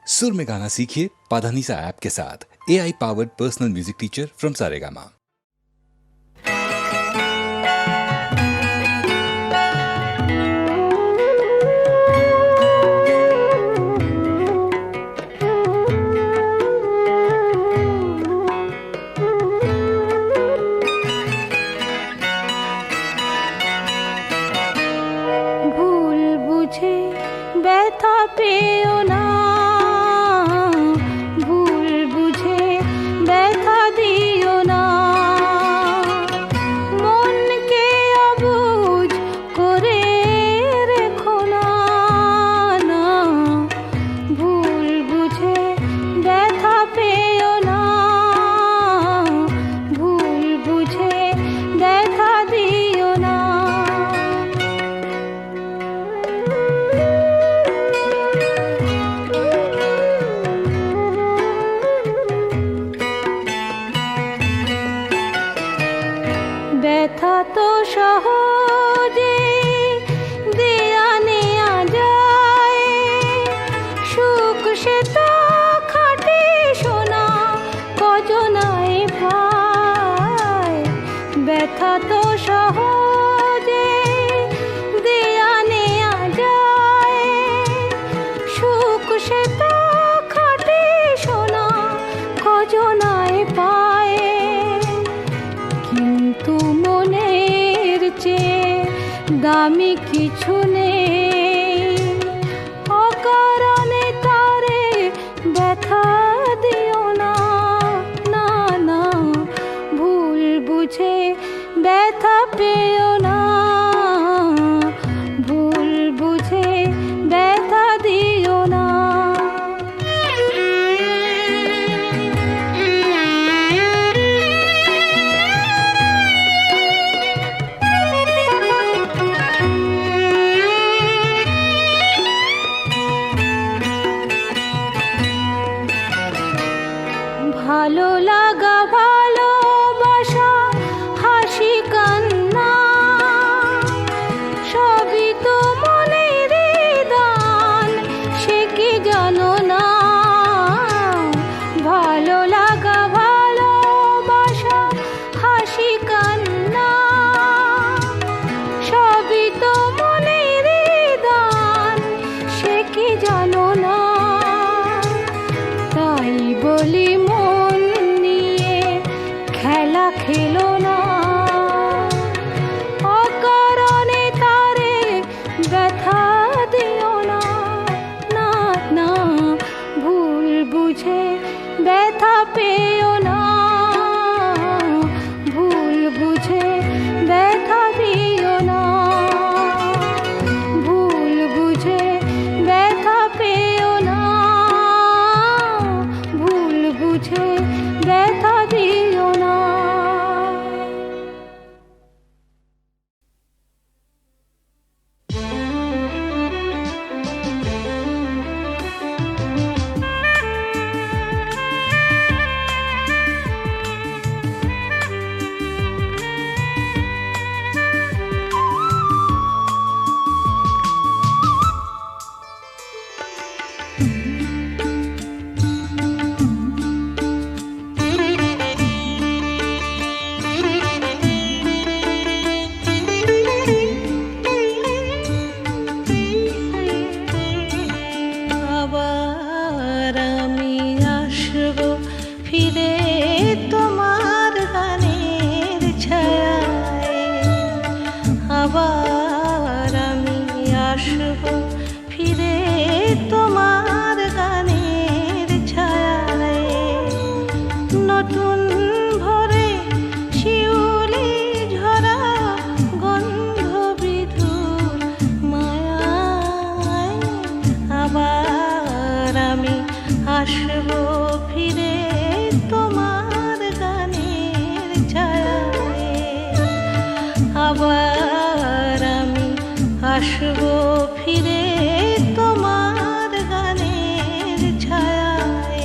सुर में गाना सीखिए पाधानीसा ऐप के साथ। AI powered personal music teacher from Saregama. ভুল বুঝে ব্যথা পেও না, ভুল বুঝে ব্যথা দিও না, মনকে অবুঝ করে রেখো না, না ভুল বুঝে ব্যথা পেও না, ভুল বুঝে ব্যথা দিও না। ব্যথা তো সহজে দেয়া নেয়া যায়, সুখ সে তো খাটে সোনা কজনায় পায়। ব্যথা তো সহজে দেয়া নেয়া যায়, সুখ সে তো খাটে সোনা কজনায় পায়। কিন্তু মনের চেয়ে দামি কিছু নেই, অকারণে তারে ব্যথা দিও না, না না ভুল বুঝে ব্যথা পেও না, ভুল বুঝে ব্যথা দিও না। ভালো লাগা ভালোবাসা হাসি কান্না সবই তো মনের দান, সে কি জানো না। ভালো লাগা ভালোবাসা হাসি কান্না সবই তো মনের দান, সে কি জানো না। তাই বলি মন নিয়ে খেলা খেলো না, অকারণে তারে ব্যথা দিও না, না না ভুল বুঝে ব্যথা পেও না, ভুল বুঝে ব্যথা দিও না, ভুল বুঝে ব্যথা পেও না, ভুল বুঝে ব্যথা দিও না। আবার আমি আসবো ফিরে তোমার গানের ছায়ায়, আবার আমি আসবো ফিরে তোমার গানের ছায়ায়। নতুন ভরে শিউলি ঝরা গন্ধ বিধুর মায়ায়, আবার আমি আসবো ফিরে তোমার গানের ছায়ায়, আবার আমি আসবো ফিরে তোমার গানের ছায়ায়।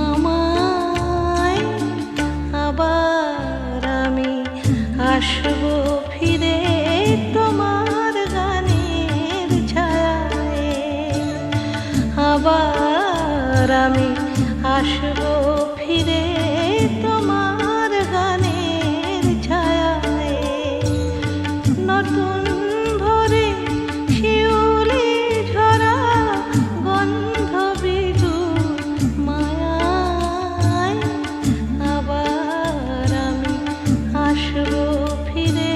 আমায় আবার আমি আসবো ফিরে তোমার গানের ছায়ায়, আবার আমি আসবো ফিরে তোমার গানের ছায়ায়। নতুন ভোরে শিউলি ঝরা গন্ধ বিধু মায়ায়, আবার আমি আসবো ফিরে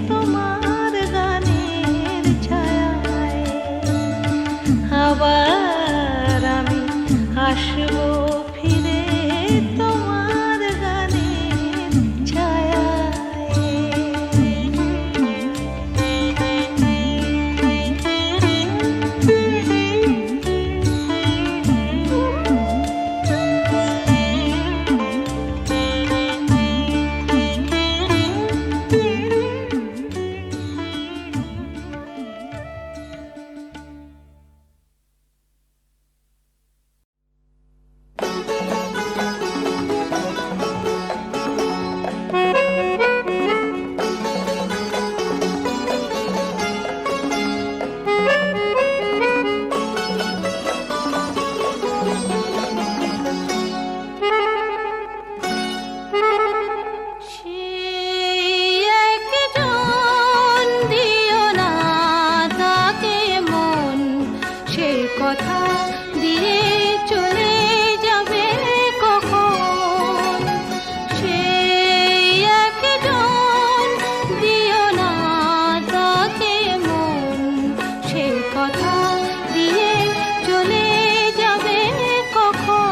তোমার গানের ছায়ায়, আবার আমি আসবো ফিরে তোমার গানের কথা দিয়ে চলে যাবে কখন, সেই একজন দিও না তাকে মন, সে কথা দিয়ে চলে যাবে কখন।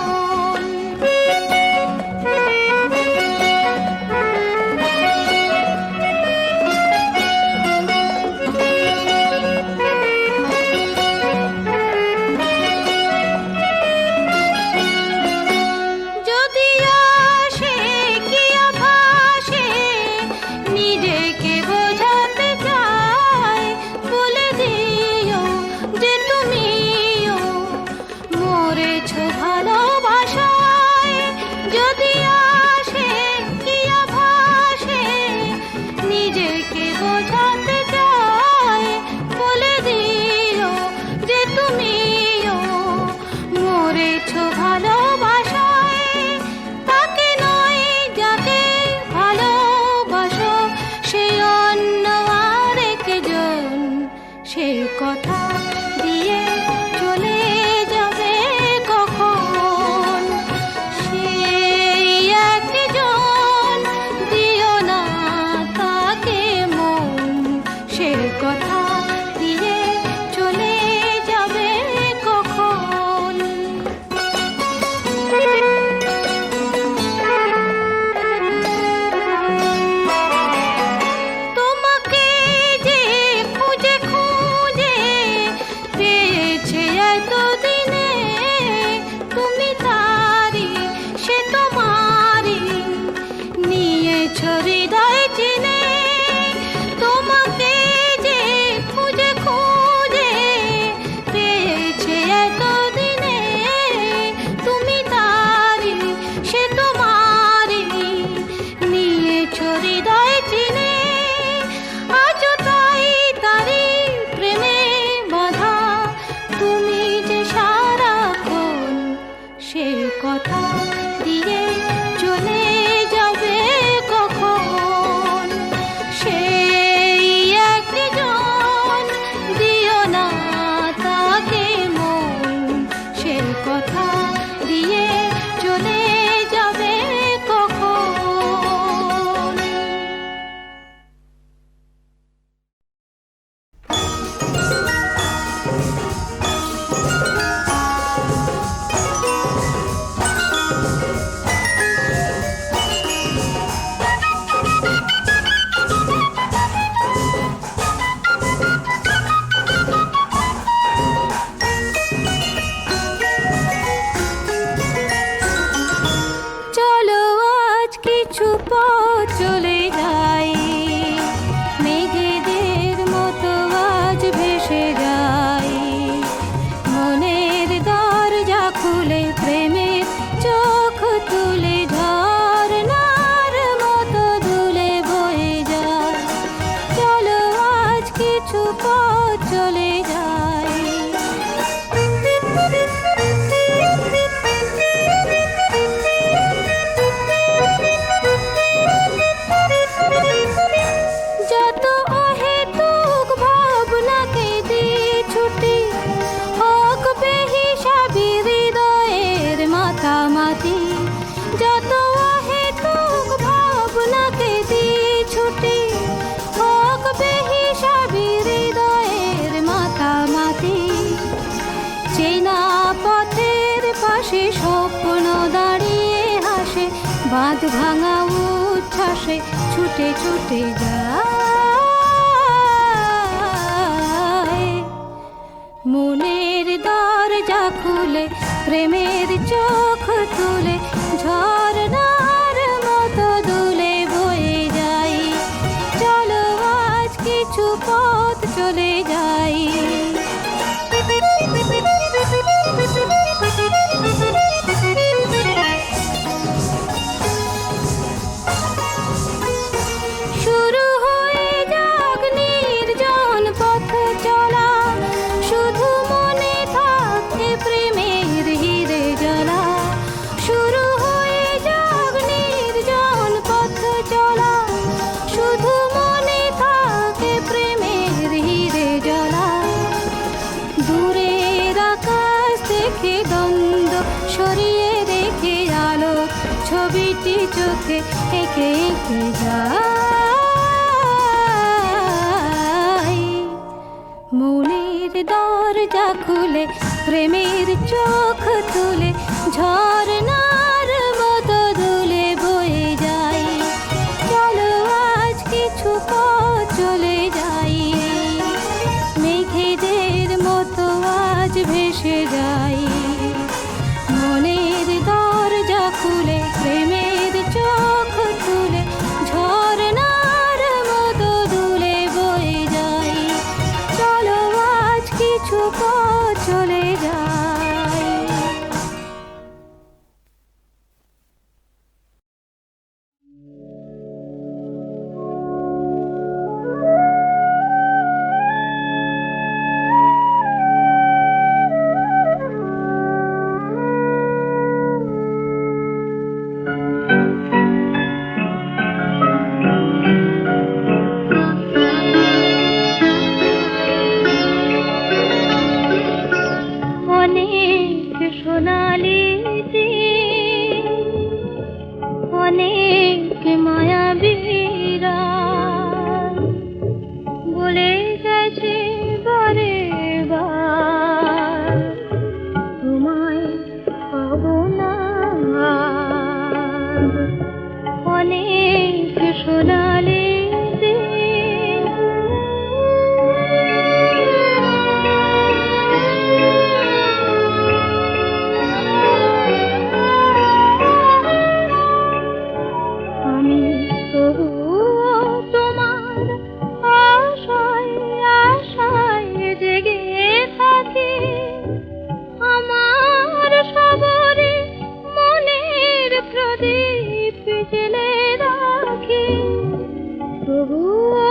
কথা দিয়ে চলে যাবে কখন, সেই একজন দিও না তাকে মন, সে কথা দিয়ে চলে যাবে কখন। তোমাকে যে খুঁজে খুঁজে পেয়েছে এতদিনে, তুমি তারি সে তোমারি নিয়েছ হৃদয় চিনে। তোমাকে যে খুঁজে খুঁজে পেয়েছে এতদিনে, তুমি তারি সে তোমারি নিয়েছ হৃদয় চিনে। আজও তাই তারি প্রেমে বাঁধা, তুমি যে সারাক্ষণ সে কথা দিয়ে চলে যাবে কখন, সেই একজন দিও না তাকে মন, সে কথা দিয়ে চলে যাবে কখন। চলো আজ কিছু পথ চলে যাই, মেঘেদের মতো আজ ভেসে যাই। মনের দরজা খুলে প্রেমের এখনো দাঁড়িয়ে হাসে, বাঁধ ভাঙা উচ্ছ্বাসে ছুটে ছুটে যায়। মনের দরজা খুলে প্রেমের চোখ তুলে ঝর্ণার মতো দুলে বয়ে যাই। চলো আজ কিছু পথ চলে যাই। শুরু হয়ে যাক নির্জন পথ চলা, শুধু মনে থাকে প্রেমের হিরে জ্বালা। শুরু হয়ে যাক নির্জন পথ চলা, শুধু মনে থাকে প্রেমের হিরে জ্বালা। দূরের আকাশ দেখে দ্বন্দ্ব সরিয়ে রেখে আলো ছবিটি চোখে এঁকে এঁকে যাই। মনের দরজা খুলে প্রেমের চোখ তুলে ঝর্ণার মতো দুলে বয়ে যাই। চলো আজ কিছু পথ চলে যাই। মেঘেদের মতো আজ ভেসে যাই। মনের দরজা খুলে প্রেমের চোখ তুলে ঝর্ণার মতো দুলে বয়ে যাই। চলো আজ কিছু পথ চলে যাই। অনেক সোনালি দিন, অনেক মায়াবী রাত বলে গেছে বারে বার, তোমায় পাবো না আর। অনেক সোনালি দিন, আমি তবুও তোমার আশায় আশায় জেগে থাকি। আমার সবরে মনের প্রদীপ জেলে রাখি। তবুও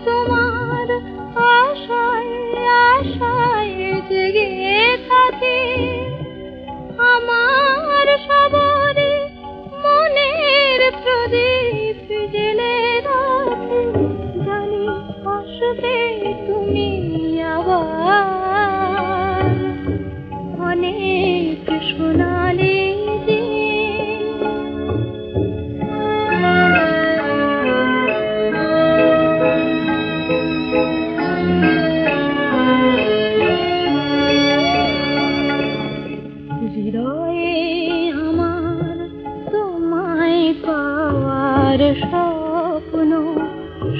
তোমার আশায় আশায় জেগে থাকি। আমার সবরে মনের প্রদীপ জেলে রাখি। জানি আসবে তুমি আবার। অনেক সোনালি দিন, হৃদয়ে আমার তোমায় পাওয়ার স্বপ্ন,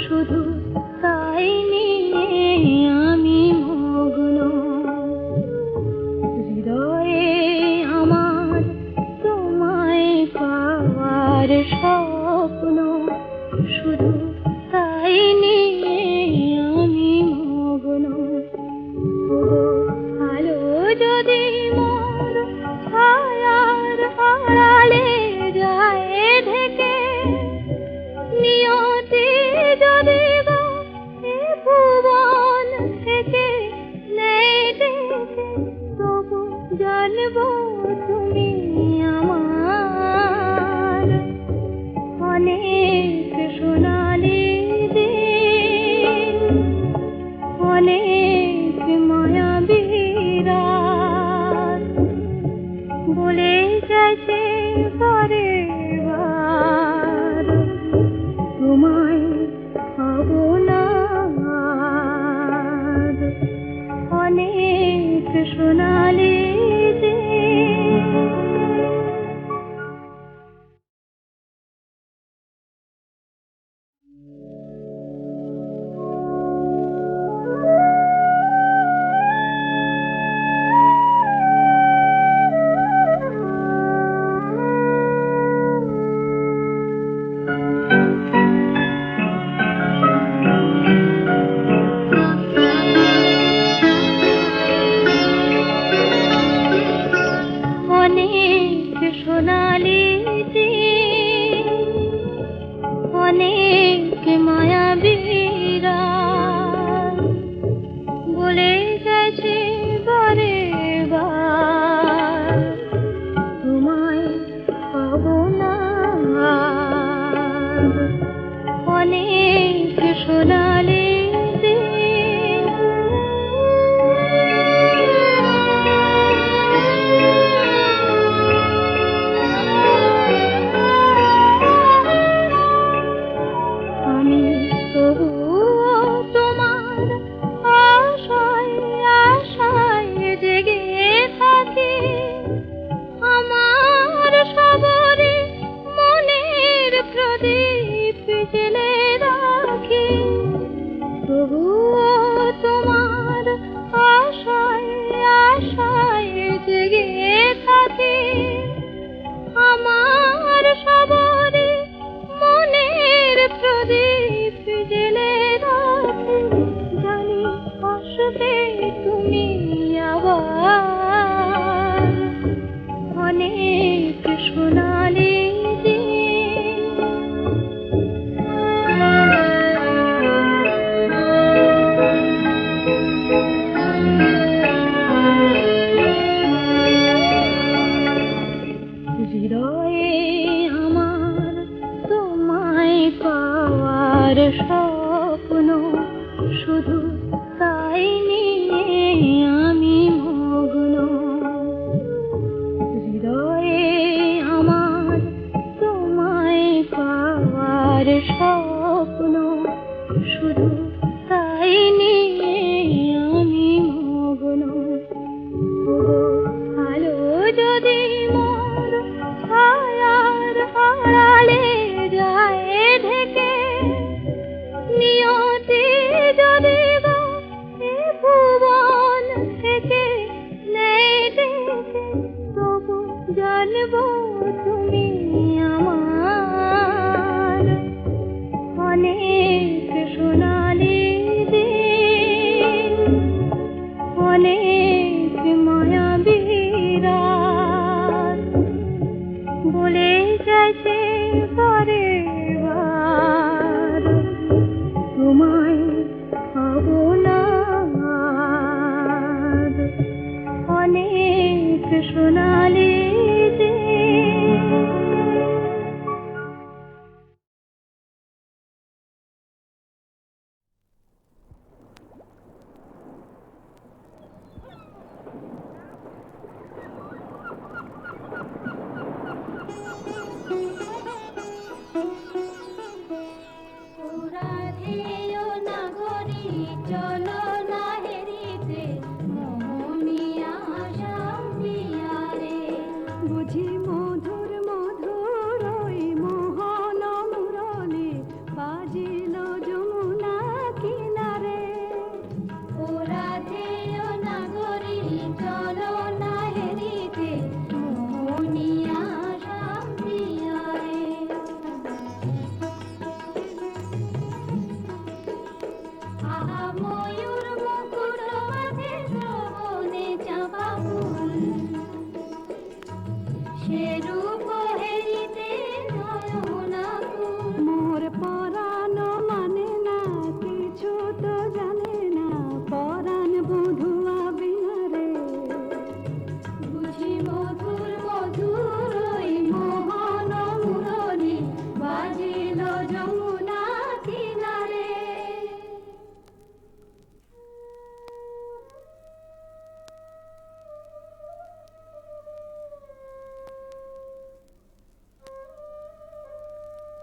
শুধু তাই নিয়ে আমি মগ্ন। হৃদয়ে আমার তোমায় পাওয়ার স্বপ্ন, শুধু তাই নিয়ে আমি মগ্ন। আলো যদি মোর ছায়ার আড়ালে যায় ঢেকে, নিয়তি যদি গো এ ভুবন থেকে নেই ডেকে, তবু জানবো তুমি আমার। সোনালি দিন, অনেক মায়াবী রাত বলে গেছে বারে বার, তোমায় পাবো না আর। অনেক সোনালি দিন, আমি তবুও তোমার আশায় আশায় জেগে থাকি, আমার সবরে মনের প্রদীপ জ্বেলে রাখি। তবুও তোমার আশায় আশায় জেগে থাকি, আমার সবরে মনের প্রদীপ জ্বেলে রাখি। জানি আসবে তুমি আবার, অনেক সোনালি দিন। হৃদয়ে আমার তোমায় পাওয়ার স্বপ্ন, শুধু তাই নিয়ে আমি মগ্ন। হৃদয়ে আমার তোমায় পাওয়ার স্বপ্ন, শুধু তাই নিয়ে আমি মগ্ন। আলো যদি মোর ছায়ার আড়ালে যায় ঢেকে, নিয়তি যদি গো এ ভুবন থেকে নেই ডেকে, তবু জানবো তুমি আমার, অনেক সোনালি দিন, অনেক মায়াবী রাত বলে গেছে বারে বার, তোমায় পাবো না আর। অনেক সোনালি দিন। রাধেয় নাগরী চলো না হেরিতে, মোহনিয়া শান্তিয়া রে। বুঝি মধুর মধুর ওই মোহন মুরলি বাজিল যমুনা কিনারে। ও রাধেয় নাগরী চলো না হেরিতে, মোহনিয়া শান্তিয়া রে। আহা ময়ূর মুকুট মাঝে শ্রবণে চাঁপা ফুল, সে রূপ হেরিতে নয়না কুল। মোর পরাণ মানে না কিছু তো জানে না, পরাণ বধুয়া বিনারে। বুঝি মধুর মধুর ওই মোহন মুরলি বাজিল যমুনা কিনারে।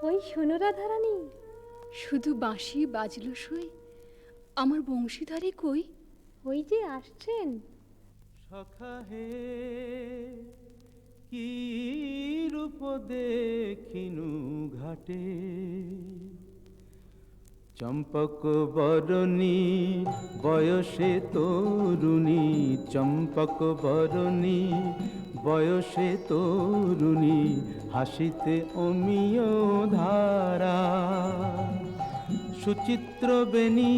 ওই শোনো রাধারানী, শুধু বাঁশি বাজলো সই, আমার বংশীধারী কই? ওই যে আসছেন। সখা হে কি রূপ দেখিনু ঘাটে, চম্পক বরণী বয়সে তরুণী, চম্পক বরণী বয়সে তরুণী, হাসিতে অমিয় ধারা। সুচিত্র বেণী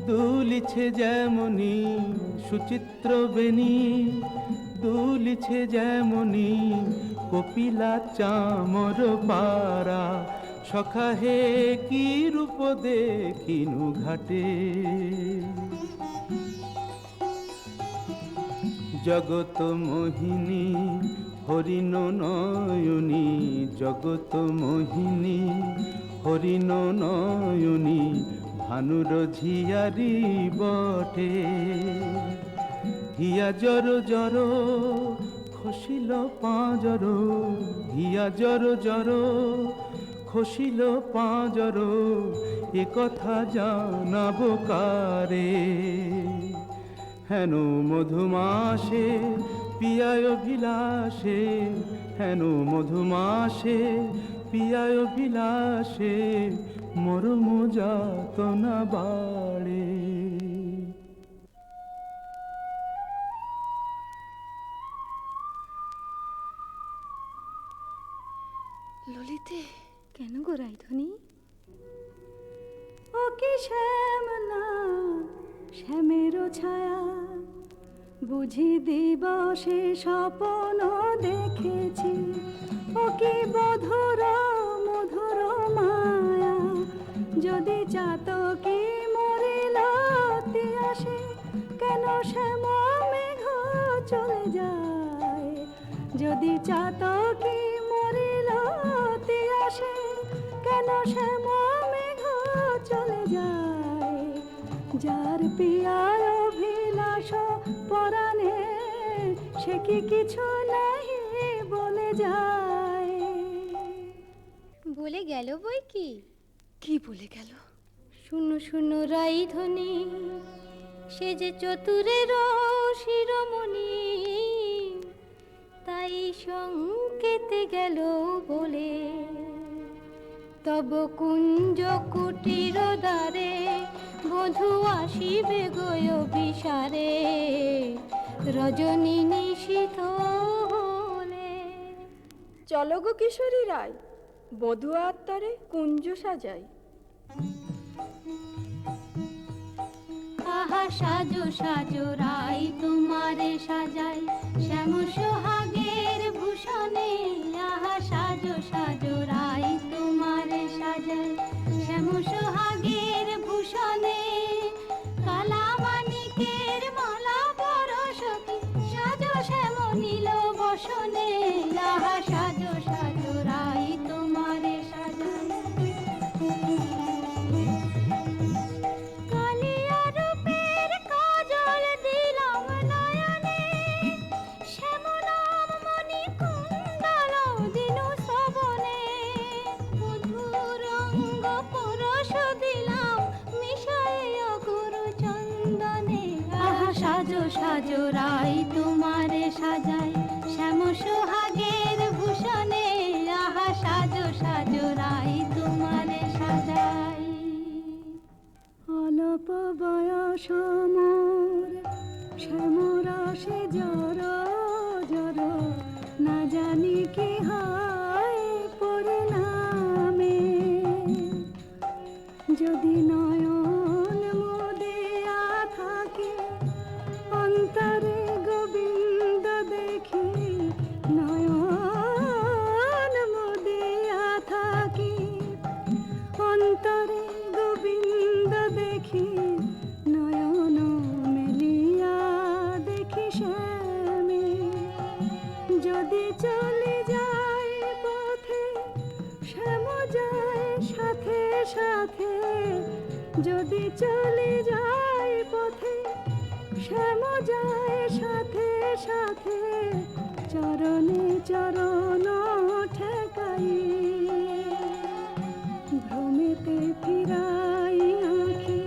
দুলিছে যেমনি, সুচিত্র বেণী দুলিছে যেমনি, কপিলা চামর পারা সখা হে কি রূপ দেখিনু ঘাটে জগত মোহিনী হরিণ নয়নী জগত মোহিনী হরিণ নয়নী ভানুর ঝিয়ারি বটে হিয়া জর জর খসিল পাঁজর হিয়া জর জর খসিল পাঁজর এ কথা জানাবো কারে হেন মধুমাসে পিয়ায় বিলাসে হেন মধুমাসে পিয়ায় বিলাসে মরম যাতনা বাড়ে ললিতে কেন গো রাইধনি? ও কি শ্যাম না শ্যামেরও ছায়া বুঝি দিবসে স্বপ্ন দেখেছি ও কি মধুর মধুর মায়া যদি চাতকি মরিল আসে কেন শ্যাম মেঘ চলে যায় যদি চাতকি মরিল আসে কেন শ্যাম মেঘ চলে যায় যার পিয়ার অভিলাষ পরাণে সে কি কিছু নাহি বলে যায় বলে গেল বই কি? কি বলে গেল? শুনো শুনো রাইধনি সে যে চতুরের শিরোমণি তাই সংকেতে গেল বলে তব কুঞ্জ কুটির দ্বারে বধূ আসিবে গয় বিসারে রজনী নিশীথ হলে। চলো গো কিশোরী রায় বধূ আত্মারে কুঞ্জ সাজাই। আহা সাজো সাজো রাই তোমারে সাজাই শ্যাম সোহাগের ভূষণে আহা সাজো সাজো রাই তোমারে সাজাই শ্যাম সোহাগের ভূষণে কালা মানিকের মালা পরশকি সাজো শ্যাম নীল বসনে আহা সাজো সাজো রাই তোমারে সাজাই। সাজো সাজো রাই তোমারে সাজাই শ্যাম সোহাগের ভূষণে আহা সাজো সাজো রাই তোমারে সাজাই। অল্প বয়স মোর শ্যামরাশে জর জর না জানি কি হয় পরিণামে যদি নয়ন মুদিয়া থাকে অন্তরে গোবিন্দ দেখি নয়ন মুদিয়া থাকি অন্তরে গোবিন্দ দেখি নয়ন মেলিয়া দেখি শ্যামে যদি চলে যায় পথে শ্যাম যায় সাথে সাথে যদি চলে যায় পথে শ্যাম যায় সাথে সাথে চরণে চরণ ঠেকাই ভ্রমেতে ফিরাই আঁখি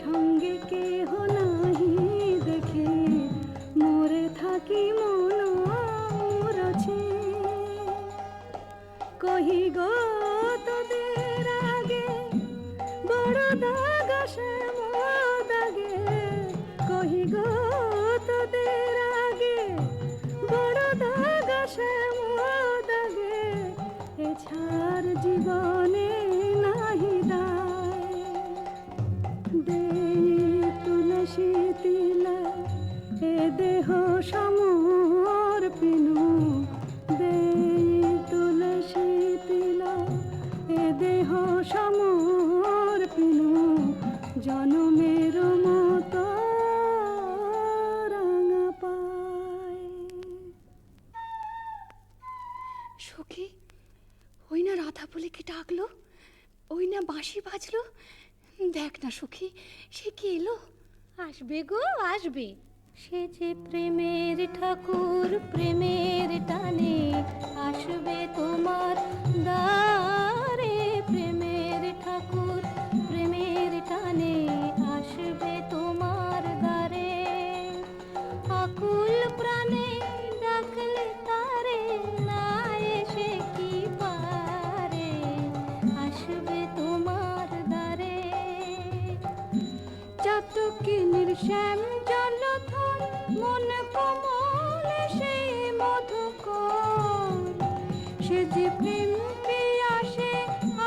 সঙ্গে কেহ নাহি দেখে মোরে থাকি মন মুরছে কহি গো তোদের আগে বড় দাগ শ্যাম দাগে কহি গো তোদের আগে বড় দাগ শ্যাম দাগে এছাড় জীবনে নাহি দায় দেই তুলসী তিলা এ দেহ সমর্পিনু দে সখী, ওই না রাধা বলে কে ডাকলো, ওই না বাঁশি বাজলো। দেখ না সখী, সে কি এলো। আসবে গো আসবে, সে যে প্রেমের ঠাকুর, প্রেমের টানে আসবে তোমার দ্বারে। প্রেমের ঠাকুর, প্রেমের টানে আসবে তোমার দ্বারে। আকুল প্রাণে ডাকলে তারে, না এসে কি পারে, আসবে তোমার দ্বারে। চাতকিনীর শ্যাম জলধর, মন কমল সেই মধুকর। সে যে প্রেম পিয়াসে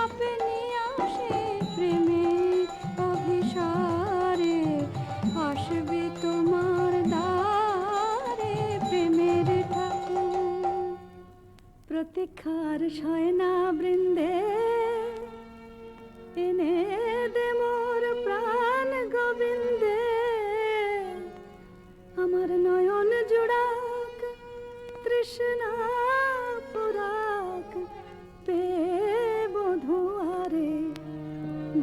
আপনি আসে, প্রেমের অভিসারে আসবে তোমার দ্বারে। প্রেমের ঠাকুর প্রতীক্ষার শয়না বৃন্দে, এনে দে মোর প্রাণ গোবিন্দে। আমার নয়ন জোড়াক তৃষ্ণা পুরাক, পে বধুয়ারে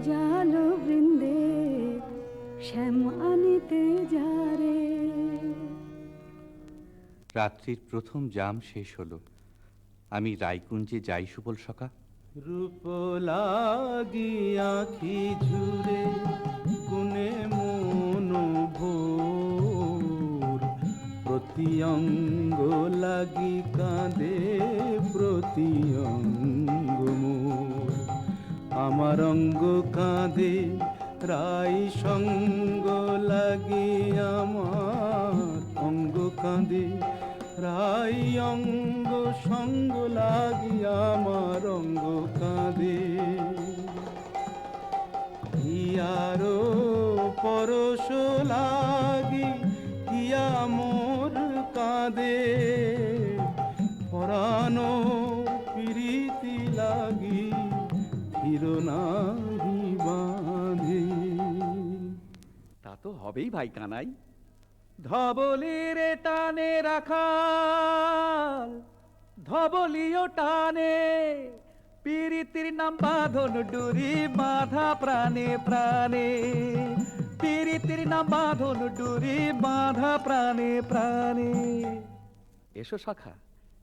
জাল বৃন্দে শ্যাম আনিতে যারে। রাত্রির প্রথম জাম শেষ হলো। আমি রায়কুঞ্জে যাই সুবল সখা। রূপ লাগি আখি ঝুরে, গুনে মন ভোর। প্রতি অঙ্গ লাগি কাঁদে, প্রতি অঙ্গ মোর। আমার অঙ্গ কাঁদে রাই সঙ্গ লাগি, আমার অঙ্গ কাঁদে রাই অঙ্গ সঙ্গ লাগি, আমার অঙ্গ কাঁদে। হিয়ারো পরশ লাগি, হিয়া মোর কাঁদে। পরানো প্রীতি লাগি, ধীর নাহি বাঁধে। তা তো হবেই ভাই কানাই। ধবলির টানে রাখাল, ধবলিও টানে। পীরিতির নাম বাঁধন ডুরি, বাঁধা প্রাণে প্রাণে। পীরিতির নাম বাঁধন ডুরি, বাঁধা প্রাণে প্রাণে। এসো সখা,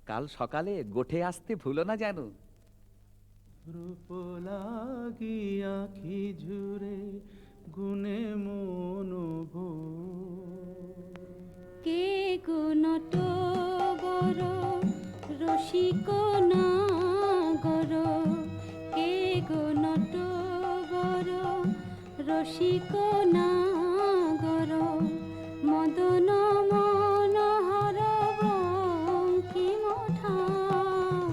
কাল সকালে গোঠে আসতে ভুলো না যেন। রূপ লাগি আখি ঝুরে, গুনে মন ভোর। কে গো নটবর রসিক নাগর, কে গো নটবর রসিক নাগর। মদন মনোহর বঙ্কিম ঠাম,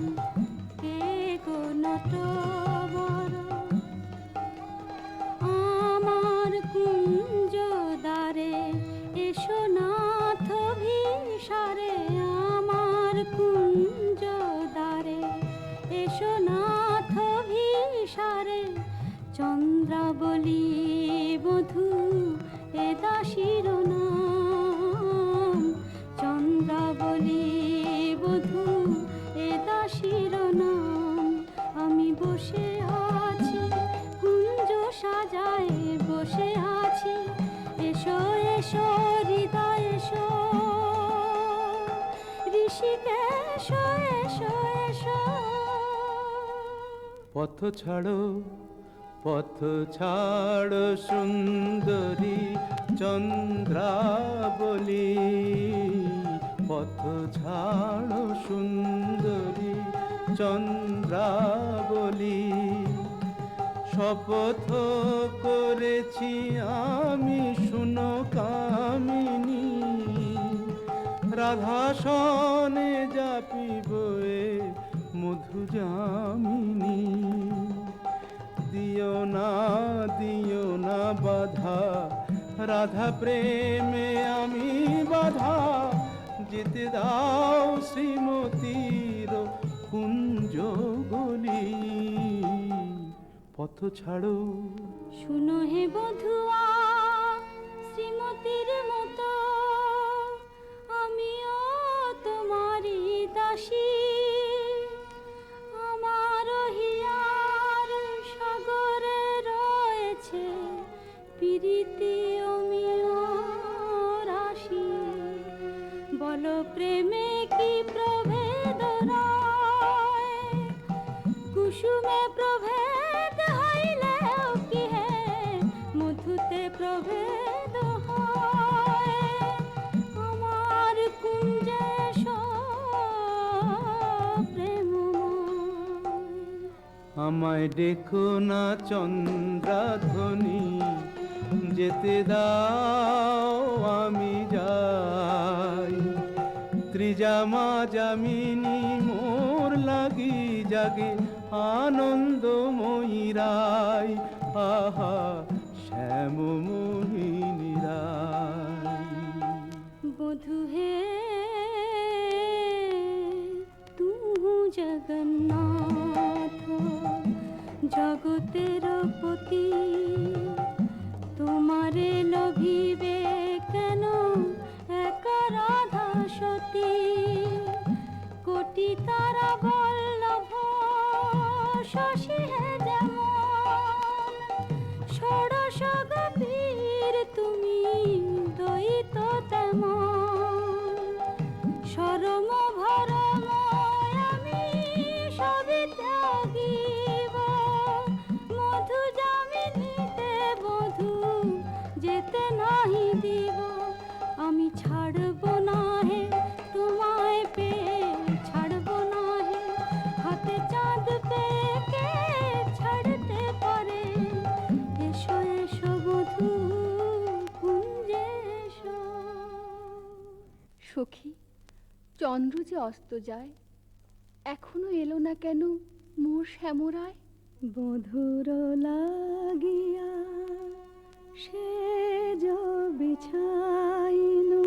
কে গো নটবর। আমার কুঞ্জ দ্বারে এসো নাথ ভিসারে, আমার কুঞ্জ দ্বারে এসো নাথ ভিসারে। চন্দ্রাবলী বধূ এ দাসীর নাম, চন্দ্রাবলী বধূ এ দাসীর নাম। আমি বসে আছি কুঞ্জ সাজায়, বসে আছি। এসো এসো হৃদয় এসো, ঋষিকেশ এসো এসো। পথ ছাড়ো, পথ ছাড়ো সুন্দরী চন্দ্রাবলী। পথ ছাড়ো সুন্দরী চন্দ্রাবলী। শপথ করেছি আমি শুনো কামিনী, রাধা সনে যাপিব এ মধু যামিনী। দিও না বাধা, রাধা প্রেমে আমি বাধা। যেতে দাও শ্রীমতীর কুঞ্জ গলি। পথ ছাড়ো, শুনো হে বধুয়া শ্রীমতীর মতো, আমিও তোমারই দাসী। রসে প্রভেদ হইলেও কি হে মধুতে প্রভেদ হয় আমার কুঞ্জে প্রেমময় আমায় ডেকো না চন্দ্রাধ্বনি, যেতে দাও আমি যাই। ত্রিজামা যামিনী মোর লাগি জাগে আনন্দময়ী রায়, আহা শ্যাম মোহিনী রায়। বধু হে তু জগন্নাথ জগতের পতি, তোমারে লভিবে কেন এক রাধা সতী। কোটি তারা বল্লভ শশী হে যেমন, ষোড়শ গভীর তুমি দ্বৈত তেমন। সরম ভরম আমি সবই ত্যাগিব, মধু যামিনীতে বধূ যেতে নাহি দিব। আমি ছাড়ব না হে তোমায় পেয়ে, ছাড়ব না হে হাতে চাঁদ পেয়ে, কে ছাড়তে পারে। এসো এসো বধূ কুঞ্জে এসো। সখী, চন্দ্র যে অস্ত যায়, এখনো এলো না কেন মোর শ্যামরায়? বধুর লাগিয়া সে বিছাইনু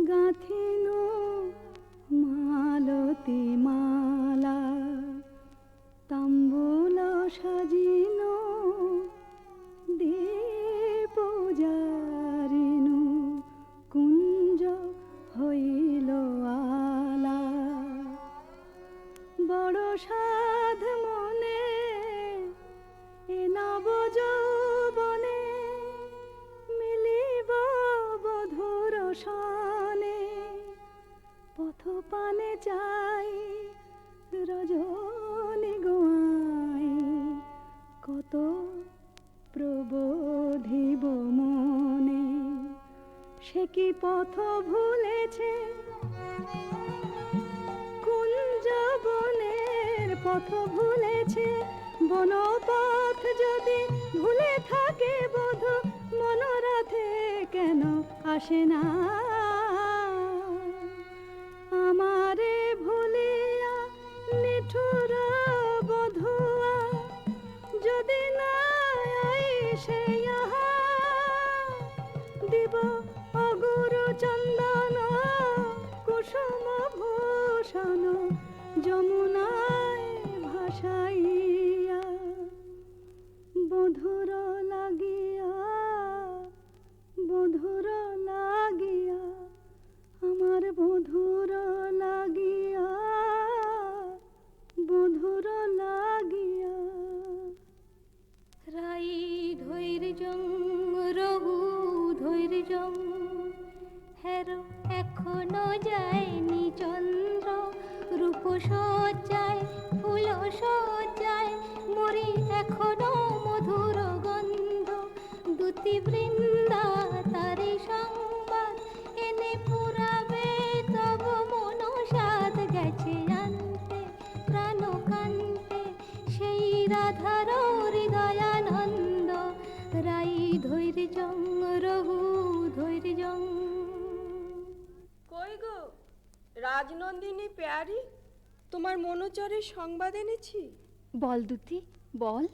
গাঁথিনু মালতী মালা, তাম্বুল সাজিনু দীপ জারিনু, কুঞ্জ হইল আলা। বড় সাধ মনে এ নব যৌবনে, মিলিব বধুর সনে। পথ পানে চাই রজনী গোয়াই, কত প্রবোধিব মনে। সে কি পথ ভুলেছে কুঞ্জ বনের পথ ভুলেছে। বনপথ যদি ভুলে থাকে বধূ, মনোরথে কেন আসে না? আমারে ভুলিয়া নিঠুর বধুয়া, যদি না আইসে ইহা, দিব অগুরু চন্দন কুসুম ভূষণ যমুনায় ভাসাইয়া। বধুর লাগিয়া, বধুর লাগিয়া, আমার বধুর লাগিয়া, বধুর লাগিয়া। রাই ধৈর্যং রঘু ধৈর্যং, হেরো এখনো যায়নি চন্দ্র। রূপ সজ্জায় ফুল সজ্জায় মরি এখনো মধুর গন্ধ। দুতি বৃন্দা তারি সংবাদ এনে পুরাবে, তব মনসাদ গেছে আনতে প্রাণ কান্তে। সেই রাধার হৃদয়ানন্দ, রাই ধৈর্যং রঘু ধৈর্যং। কই গো রাজনন্দিনী পেয়ারি, তোমার মনোচরের সংবাদ এনেছি। বল দুতি বল।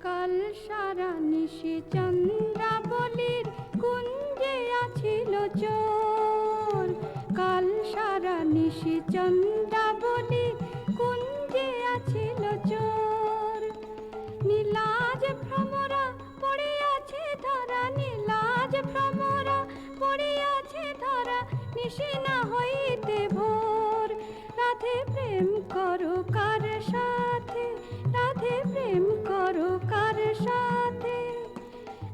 কাল সারা নিশি চন্দ্রাবলীর কুঞ্জে আছিল চোর। কাল সারা নিশি চন্দ্রাবলীর কুঞ্জে আছিল চোর। নীলাজ ভ্রমরা পড়িয়াছে ধরা, নীলাজ ভ্রমরা পড়িয়াছে ধরা। নিশি না হইতে ভোর, রাধে প্রেম করো কার সাথে, রাধে প্রেম করো কার সাথে।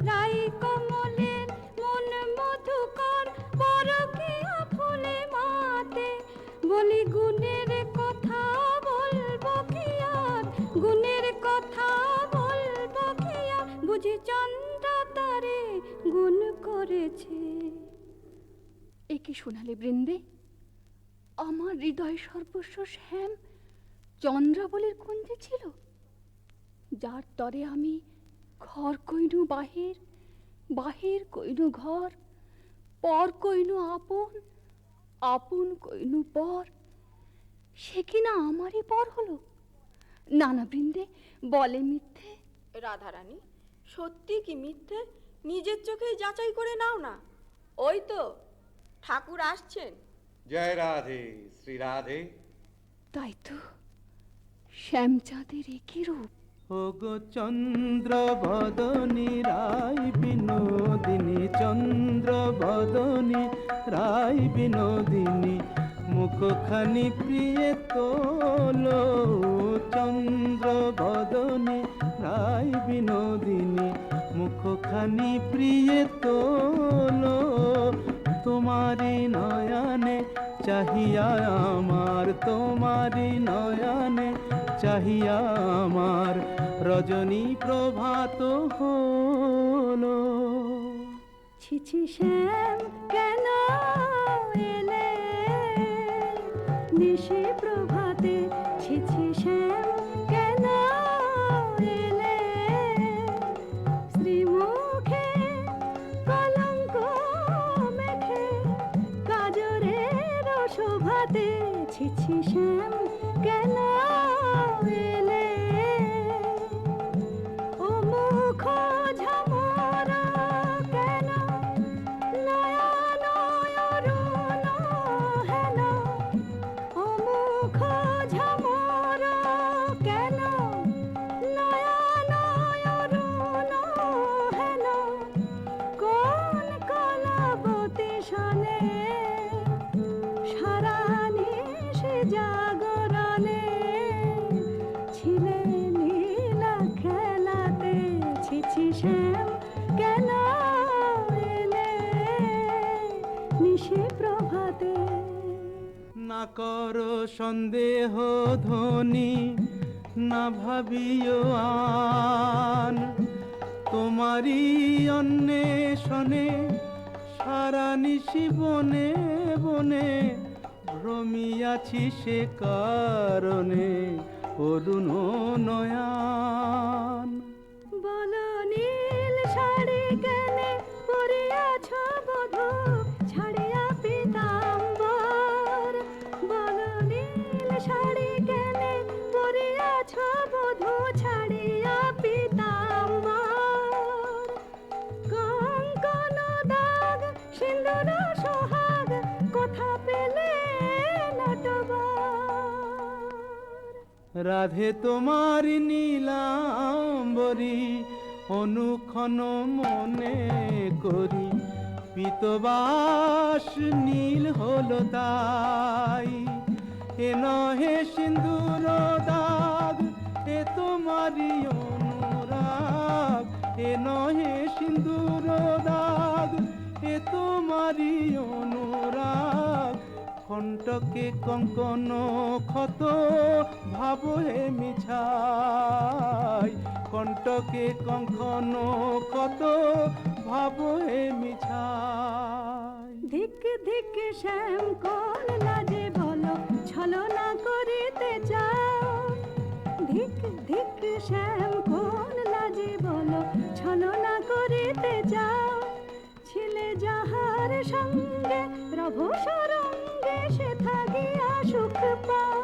রাই কমলের মন মধুকর, পরকীয়া ফুলে মাতে। বলি গুণের কথা বলবো কি আর, গুণে বুঝি চন্দ্রা তারে গুণ করেছে। এ কি শোনালে বৃন্দে? আমার হৃদয় সর্বস্ব শ্যাম চন্দ্রাবলীর কুঞ্জে ছিল, যার তরে আমি ঘর কইনু বাহির, বাহির কইনু ঘর, পর কইনু আপন, আপন কইনু পর। সে কিনা আমারই পর হলো। না না বৃন্দে, বলে মিথ্যে। রাধারানী, সত্যি কি মিথ্যে নিজের চোখেই যাচাই করে নাও না। ওই তো ঠাকুর আসছেন। জয় রাধে, শ্রী রাধে। তাই তো, শ্যামচাঁদের একই রূপ। ওগো চন্দ্র বদনী রায় বিনোদিনী, চন্দ্র বদনী রায় বিনোদিনী, মুখখানি প্রিয়ে তোলো। চন্দ্র বদনী রায় বিনোদিনী, মুখখানি প্রিয়ে তোলো। তোমারি নয়নে চাহিয়া আমার, তোমারি নয়নে চাহিয়া আমার রজনী প্রভাত হলো। ছিছি শ্যাম কেন এলে নিশি প্রভাতে, ছিছি শ্যাম কেন এলে শ্রীমুখে কলঙ্ক মেখে কাজরের শোভাতে। ছিছি শ্যাম কেন এলে ও মুখ ঝামরা কেন, নয়ন অরুণ হেন ও মুখ ঝামরা কেন, নয়ন অরুণ হেন কোন কলাবতী শনে সারা নিশি জাগরণে ছিলে লীলা খেলাতে। ছিছি শ্যাম কেন এলে নিশি প্রভাতে। না করো সন্দেহ ধ্বনি, না ভাবিও আন, তোমারই অন্বেষণে সারা নিশি বনে বনে ভ্রমিয়াছি, সে কারণে অরুণ নয়ান। বলো নীল শাড়ি কেনে পরিয়াছ বধূ ছাড়িয়া পীতাম্বর, বলো নীল শাড়ি কেনে পরিয়াছ বধূ ছাড়িয়া পীতাম্বর। কঙ্কন দাগ সিন্দুর সোহাগ কোথা পেলে নটবর। রাধে তোমার নীলাম্বরী অনুক্ষণ মনে করি, পীতবাস নীল হলো তাই। এ নহে সিন্দুর দাগ, এ তোমারই অনুরাগ। এ নহে সিন্দুর দাগ, এ তোমারই অনুরাগ। কণ্টকে কঙ্কন ক্ষত ভাব হে মিছাই, কণ্টকে কঙ্কন ক্ষত ভাব হে মিছাই। ধিক ধিক শ্যাম কোন লাজে বলো ছলনা করিতে চাও। ধিক ধিক শ্যাম কোন লাজে বলো ছলনা করিতে চাও। ছিলে যাহার সঙ্গে রভ সরঙ্গে সে থাকিয়া সুখ পাও।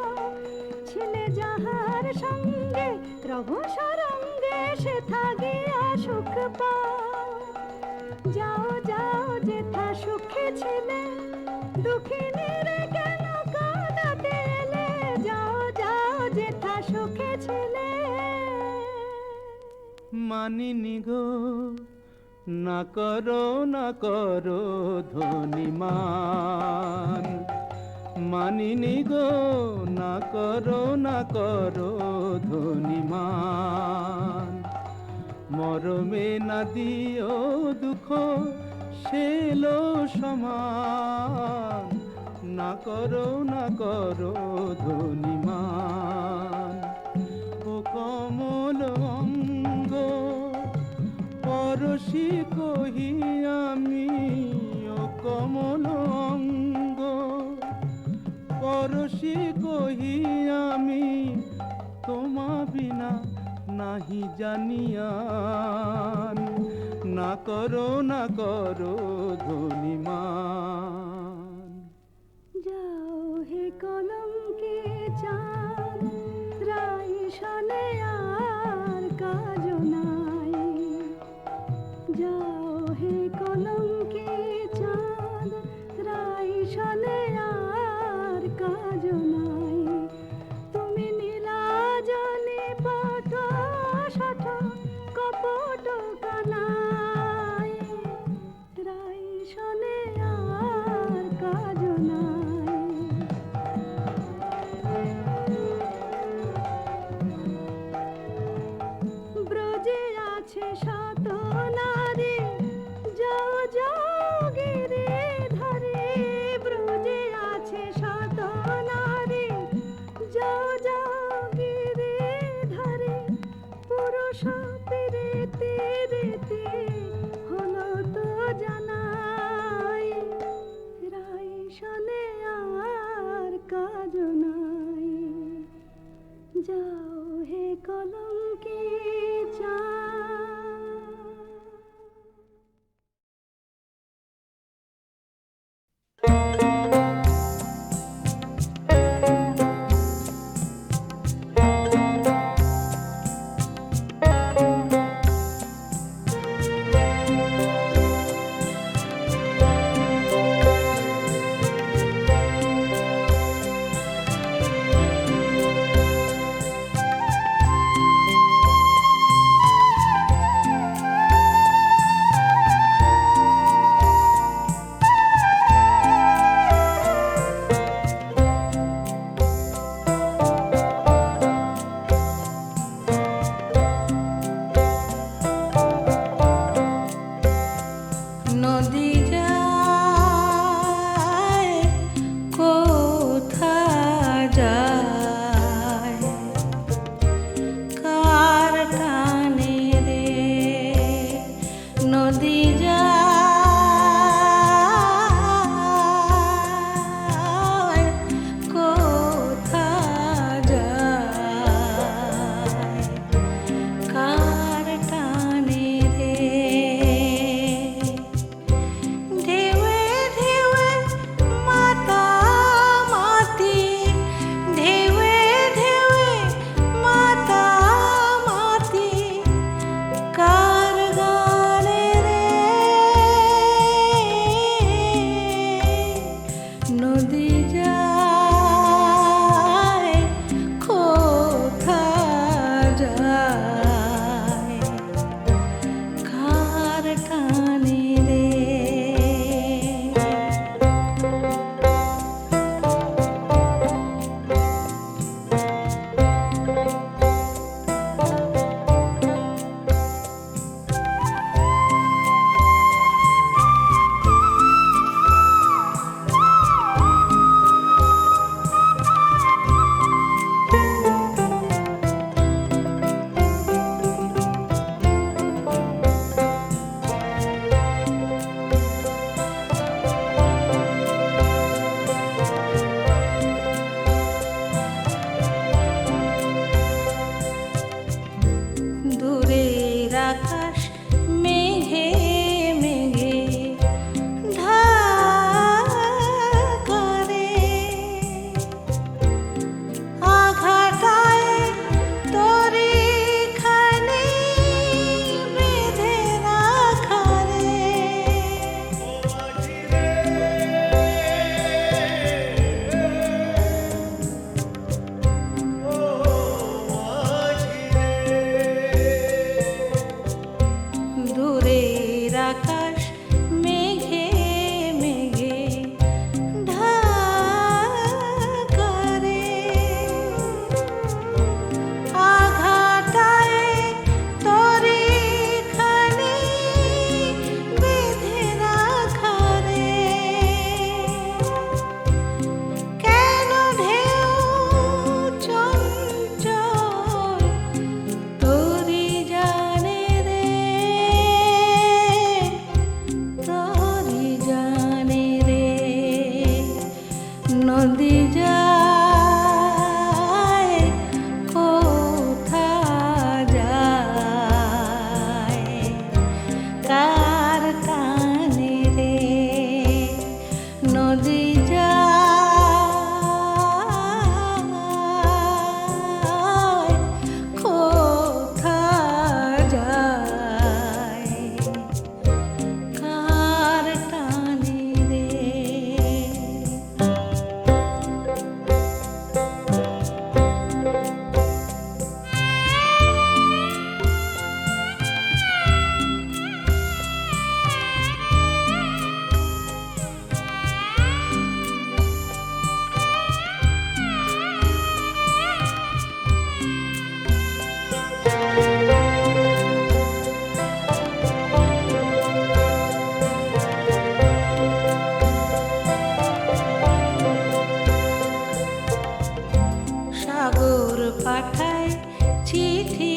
ছিলে যাহার সঙ্গে রভ সরঙ্গে সে থাকিয়া সুখ পাও। যাও যাও যেথা সুখে ছিলে দুঃখিনীর কেন কাঁদাতে এলে। যাও যাও যেথা সুখে ছিলে। মানিনি গো না করো ধনিমান, মানিনি গো না করো ধনিমান। মরমে না দিও দুঃখ সেলো সমান, না করো ধনিমান। ও কমল অঙ্গ আমি তোমা বিনা নাহি জানিয়ান, না করো ধনিমান। যাও হে কলঙ্কে চাঁদ, রাই শনে আর কাজ নাই। যাও হে কলঙ্কে চাঁদ, রাই শনে আর কাজ নাই। তুমি নীলাজনে পট শঠ কপট কানাই, রাই শনে আর কাজ নাই। ব্রজে আছে শত নারী, যাও যাও গিরে ধরে। ব্রজে আছে শত নারী, যাও যাও গিরে ধরে। পুরুষ পিরেতে রেতে হলো তো জানাই, রাই শনে আর কাজ নাই। যাও হে কলঙ্কে চাঁদ। পাঠায় চিঠি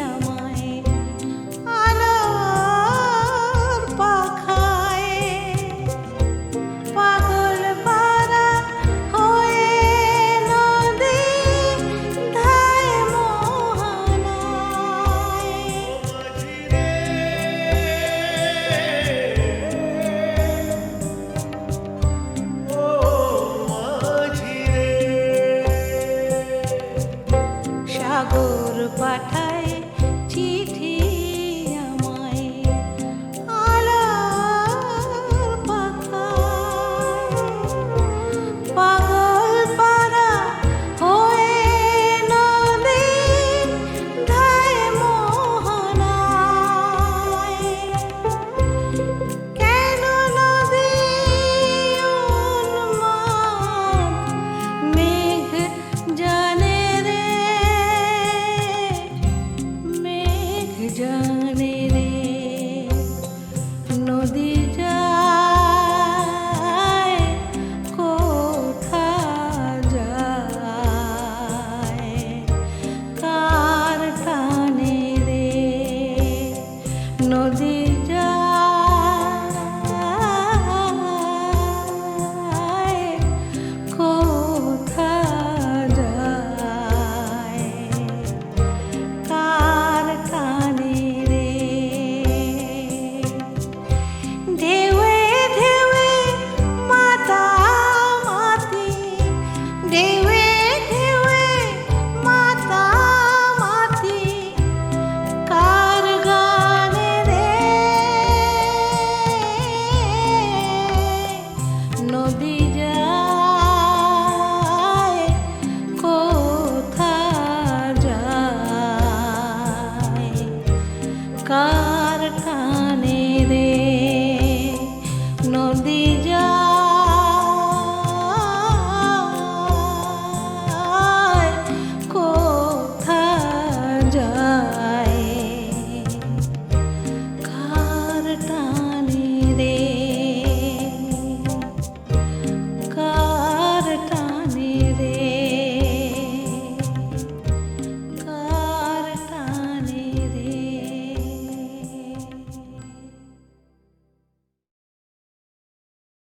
আমায় আলোর পাখায় পাগল পারা হয়ে নদী ধায় মোহনায় সাগর পাঠা